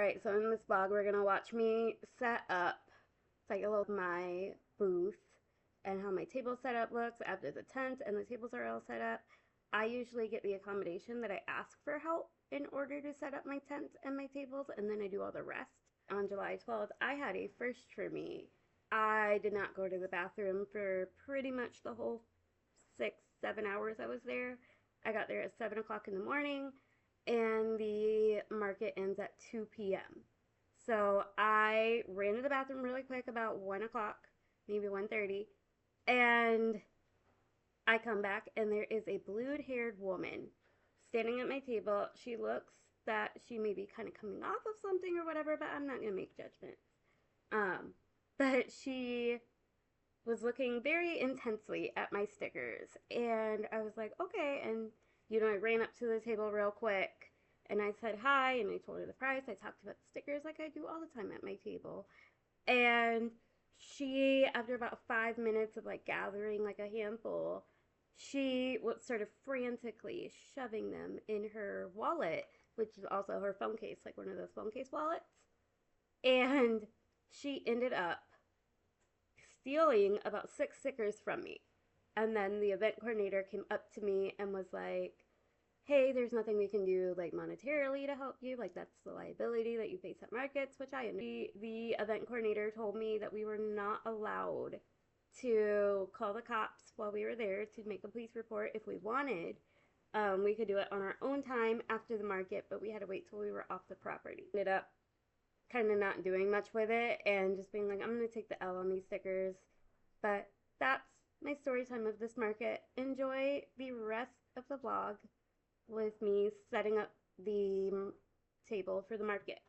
Alright, so in this vlog, we're gonna watch me set up, like a little my booth and how my table setup looks after the tent and the tables are all set up. I usually get the accommodation that I ask for help in order to set up my tent and my tables, and then I do all the rest. On July 12th, I had a first for me. I did not go to the bathroom for pretty much the whole 6, 7 hours I was there. I got there at 7 o'clock in the morning and the market ends at 2 p.m. So I ran to the bathroom really quick about 1 o'clock, maybe 1:30, and I come back and there is a blue-haired woman standing at my table. She looks that she may be kind of coming off of something or whatever, but I'm not going to make judgments. Um, but she was looking very intensely at my stickers. And I was like, okay. And, I ran up to the table real quick and I said hi and I told her the price. I talked about the stickers like I do all the time at my table. And she, after about 5 minutes of like gathering like a handful, she was sort of frantically shoving them in her wallet, which is also her phone case, like one of those phone case wallets. And she ended up stealing about 6 stickers from me. And then the event coordinator came up to me and was like, hey, there's nothing we can do like monetarily to help you. Like that's the liability that you face at markets, which I understand. The event coordinator told me that we were not allowed to call the cops while we were there to make a police report if we wanted. We could do it on our own time after the market, but we had to wait till we were off the property. Ended up kind of not doing much with it and just being like, I'm going to take the L on these stickers. But that's my story time of this market. Enjoy the rest of the vlog with me setting up the table for the market.